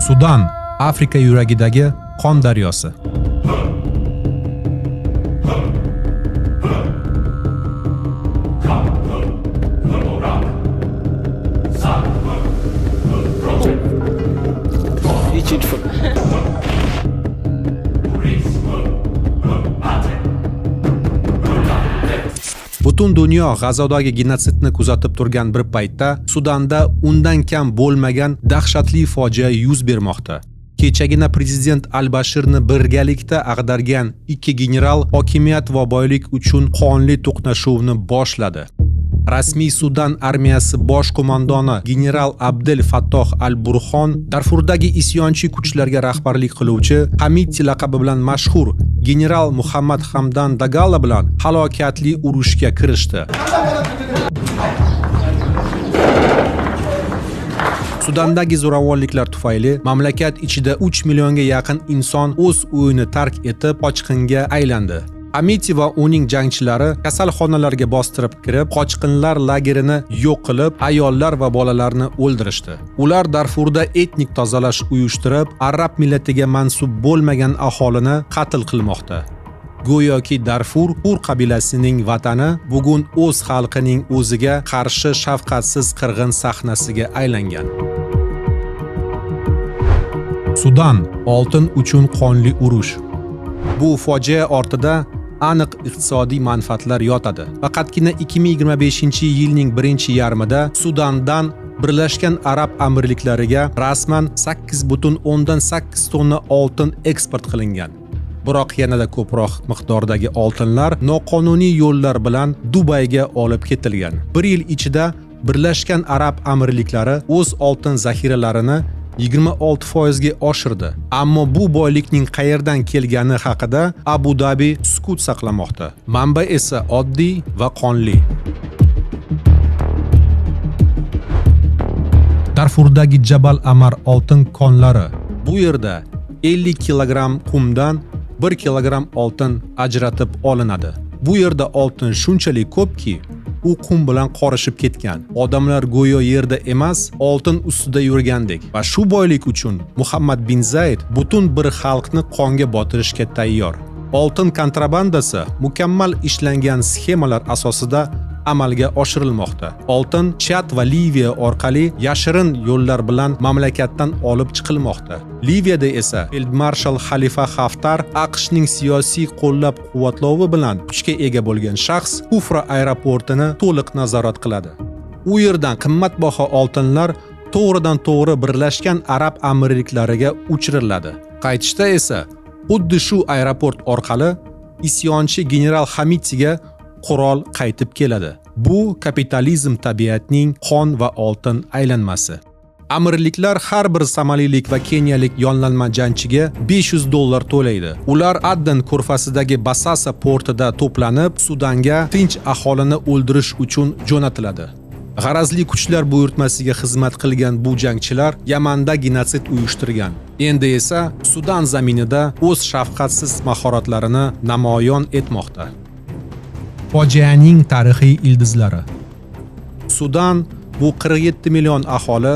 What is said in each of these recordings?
Sudan, Afrika yuragidagi qon daryosi. Butun dunyo G'azodagi genotsidni kuzatib turgan bir paytda Sudanda undan kam bo'lmagan dahshatli fojia yuz bermoqda. Kechagina prezident Al-Bashirni birgalikda ag'dargan ikki general hokimiyat va boylik uchun qonli to'qnashuvni boshladi. Rasmiy Sudan armiyasi bosh qo'mondoni general Abdel Fattoh al-Burxon Darfurdagi isyonchi kuchlarga rahbarlik qiluvchi Hamidti laqabi bilan mashhur general Muhammad Hamdan Dagalo bilan halokatli urushga kirishdi. Sudandagi zo'ravonliklar tufayli mamlakat ichida 3 millionga yaqin inson o'z uyini tark etib qochqinga aylandi. Hamidti va uning jangchilari kasalxonalarga bostirib kirib, qochqinlar lagerini yo'q qilib, ayollar va bolalarni o'ldirishdi. Ular Darfurda etnik tozalash uyushtirib, arab millatiga mansub bo'lmagan aholini qatl qilmoqda. Go'yoki Darfur Hur qabilasining vatani bugun o'z xalqining o'ziga qarshi shafqatsiz qirg'in sahnasiga aylangan. Sudan oltin uchun qonli urush. Bu fojia ortida aniq iqtisodiy manfaatlar yotadi. Faqatgina 2025-yilning birinchi yarmida Sudandan Birlashgan Arab Amirliklariga rasman 8,8 tonna oltin eksport qilingan. Biroq yanada ko'proq miqdordagi oltinlar noqonuniy yo'llar bilan Dubayga olib ketilgan. 1 yil ichida Birlashgan Arab Amirliklari o'z oltin zaxiralarini 26% ga oshirdi. Ammo bu boylikning qayerdan kelgani haqida Abu Dhabi sukut saqlamoqda. Manba esa oddiy va qonli. Darfurdagi Jabal Amar oltin konlari. Bu yerda 50 kilogramm qumdan 1 kilogramm oltin ajratib olinadi. Bu yerda oltin shunchalik ko'pki, u qum bilan qorishib ketgan. Odamlar go'yo yerda emas, oltin ustida yurgandek. Va shu boylik uchun Muhammad bin Zayd butun bir xalqni qonga botirishga tayyor. Oltin kontrabandasi mukammal ishlangan sxemalar asosida amalga oshirilmoqda. Oltin Chad va Liviya orqali yashirin yo'llar bilan mamlakatdan olib chiqilmoqda. Liviyada esa Field Marshal Xalifa Haftar AQShning siyosiy qo'llab-quvvatlovi bilan kuchga ega bo'lgan shaxs Kufra aeroportini to'liq nazorat qiladi. U yerdan qimmatbaho oltinlar to'g'ridan-to'g'ri Birlashgan Arab Amirliklariga uchiriladi. Qaytishda esa xuddi shu aeroport orqali isyonchi general Hamidtiga qurol qaytib keladi. Bu kapitalizm tabiatning qon va oltin aylanmasi. Amirliklar har bir somalilik va keniyalik yollanma jangchiga $500 to'laydi. Ular Adden ko'rfasidagi Basasa portida to'planib, Sudanga tinch aholini o'ldirish uchun jo'natiladi. G'arazli kuchlar buyurtmasiga xizmat qilgan bu jangchilar Yamanda genotsid uyushtirgan. Endi esa Sudan zaminida o'z shafqatsiz mahoratlarini namoyon etmoqda. Fojianing tarixiy ildizlari. Sudan bu 47 million aholi,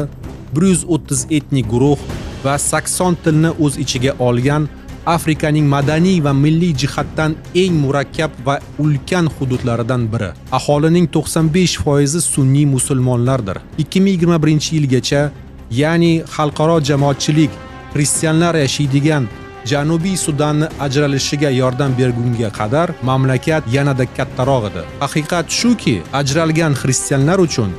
130 etnik guruh va 80 tilni o'z ichiga olgan Afrikaning madaniy va milliy jihatdan eng murakkab va ulkan hududlaridan biri. Aholining 95% sunniy musulmonlardir. 2021-yilgacha, ya'ni xalqaro jamoatchilik xristianlar yashaydigan Janubiy Sudanni ajralishiga yordam bergunga qadar mamlakat yanada kattaroq edi. Haqiqat shuki, ajralgan xristianlar uchun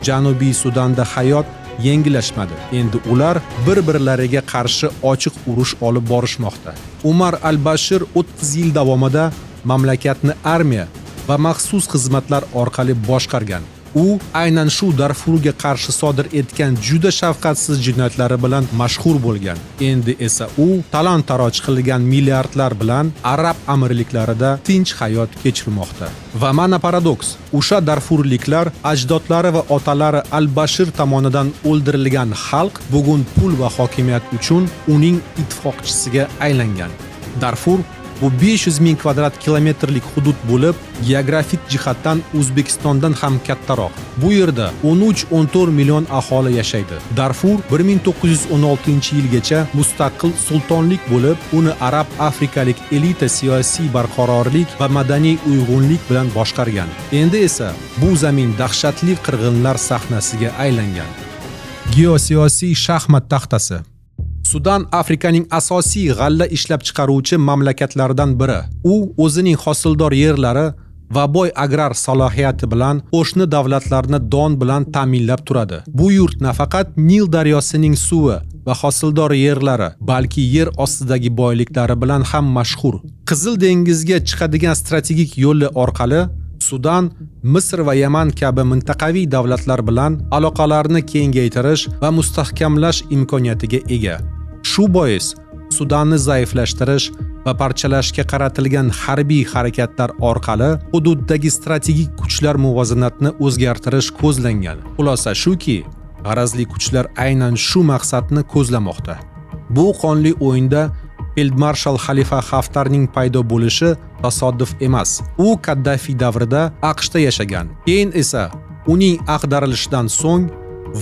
Janubiy Sudanda hayot yengillashmadi. Endi ular bir-birlariga qarshi ochiq urush olib borishmoqda. Umar al-Bashir 30 yil davomida mamlakatni armiya va maxsus xizmatlar orqali boshqargan. U aynan shu Darfurga qarshi sodir etgan juda shafqatsiz jinoyatlari bilan mashhur bo'lgan. Endi esa u talon-taroj qilgan milliardlar bilan Arab amirliklarida tinch hayot kechirmoqda. Va mana paradoks, o'sha darfurliklar ajdodlari va otalari Al-Bashir tomonidan o'ldirilgan xalq bugun pul va hokimiyat uchun uning ittifoqchisiga aylangan. Darfur Bu 500 ming kvadrat kilometrlik hudud bo'lib, geografik jihatdan O'zbekistondan ham kattaroq. Bu yerda 13-14 million aholi yashaydi. Darfur 1916-yilgacha mustaqil sultonlik bo'lib, uni arab-afrikalik elita siyosiy barqarorlik va madaniy uyg'unlik bilan boshqargan. Endi esa bu zamin dahshatli qirg'inlar sahnasiga aylangan. Geosiyosiy shaxmat taxtasi. Sudan Afrikaning asosiy g'alla ishlab chiqaruvchi mamlakatlaridan biri. U o'zining hosildor yerlari va boy agrar salohiyati bilan qo'shni davlatlarni don bilan ta'minlab turadi. Bu yurt nafaqat Nil daryosining suvi va hosildor yerlari, balki yer ostidagi boyliklari bilan ham mashhur. Qizil dengizga chiqadigan strategik yo'li orqali Sudan, Misr va Yaman kabi mintaqaviy davlatlar bilan aloqalarni kengaytirish va mustahkamlash imkoniyatiga ega. Shu bois Sudanni zaiflashtirish va parchalashga qaratilgan harbiy harakatlar orqali hududdagi strategik kuchlar muvozanatini o'zgartirish ko'zlangan. Xulosa shuki, g'arazli kuchlar aynan shu maqsadni ko'zlamoqda. Bu qonli o'yinda Feldmarshal Xalifa Haftarning paydo bo'lishi tasodif emas. U Kaddafi davrida AQShda yashagan. Keyin esa uning ag'darilishidan so'ng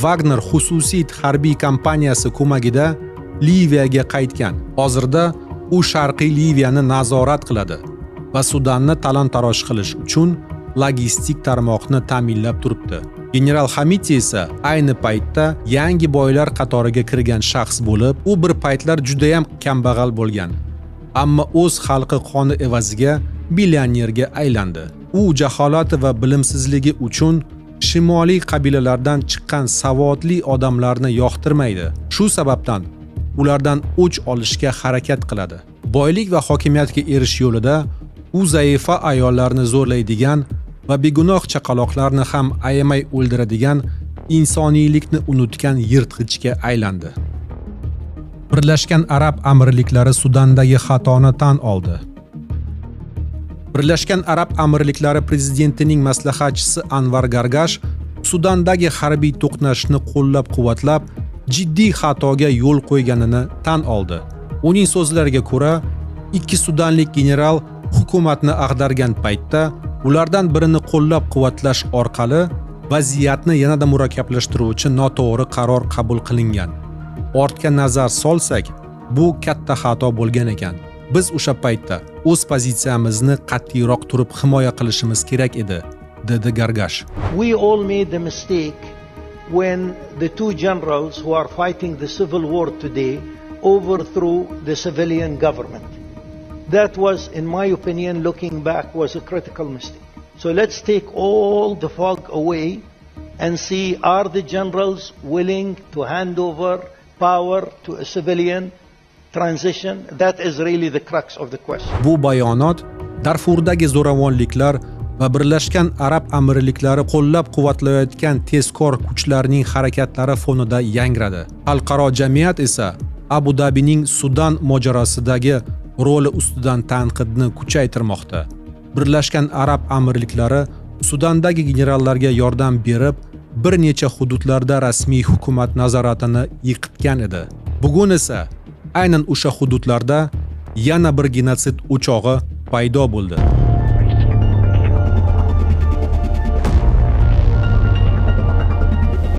Wagner xususiy harbiy kompaniyasi ko'magida Liviyaga qaytgan. Hozirda u sharqiy Liviyani nazorat qiladi va Sudanni talon-taroj qilish uchun logistik tarmoqni ta'minlab turibdi. General Hamiti esa ayni paytda yangi boylar qatoriga kirgan shaxs bo'lib, u bir paytlar juda ham kambag'al bo'lgan. Ammo o'z xalqi qoni evaziga millionerga aylandi. U jaholati va bilimsizligi uchun shimoliy qabilalardan chiqqan savodli odamlarni yoqtirmaydi. Shu sababdan ulardan o'ch olishga harakat qiladi. Boylik va hokimiyatga erishish yo'lida u zaifa ayollarni zo'rlaydigan va begunoh chaqaloqlarni ham ayamay o'ldiradigan insoniylikni unutgan yirtqichga aylandi. Birlashgan Arab Amirliklari Sudandagi xatoni tan oldi. Birlashgan Arab Amirliklari prezidentining maslahatchisi Anvar Gargash Sudandagi harbiy to'qnashishni qo'llab-quvvatlab, jiddiy xatoga yo'l qo'yganini tan oldi. Uning so'zlariga ko'ra, ikki sudanlik general hukumatni ag'dargan paytda ulardan birini qo'llab-quvvatlash orqali vaziyatni yanada murakkablashtiruvchi noto'g'ri qaror qabul qilingan. Ortga nazar solsak, bu katta xato bo'lgan ekan. Biz o'sha paytda o'z pozitsiyamizni qat'iyroq turib himoya qilishimiz kerak edi, dedi Gargash. We all made the mistake when the two generals who are fighting the civil war today overthrew the civilian government. That was, in my opinion, looking back, was a critical mistake. So let's take all the fog away and see, are the generals willing to hand over power to a civilian transition? That is really the crux of the question. Bu bayonot Darfurdagi zo'ravonliklar va Birlashgan Arab Amirliklari qo'llab-quvvatlayotgan tezkor kuchlarning harakatlari fonida yangradi. Xalqaro jamiyat esa Abu Dabining Sudan mojarosidagi roli ustidan tanqidni kuchaytirmoqda. Birlashgan Arab Amirliklari Sudandagi generallarga yordam berib, bir necha hududlarda rasmiy hukumat nazoratini yiqitgan edi. Bugun esa aynan o'sha hududlarda yana bir genotsid o'chog'i paydo bo'ldi.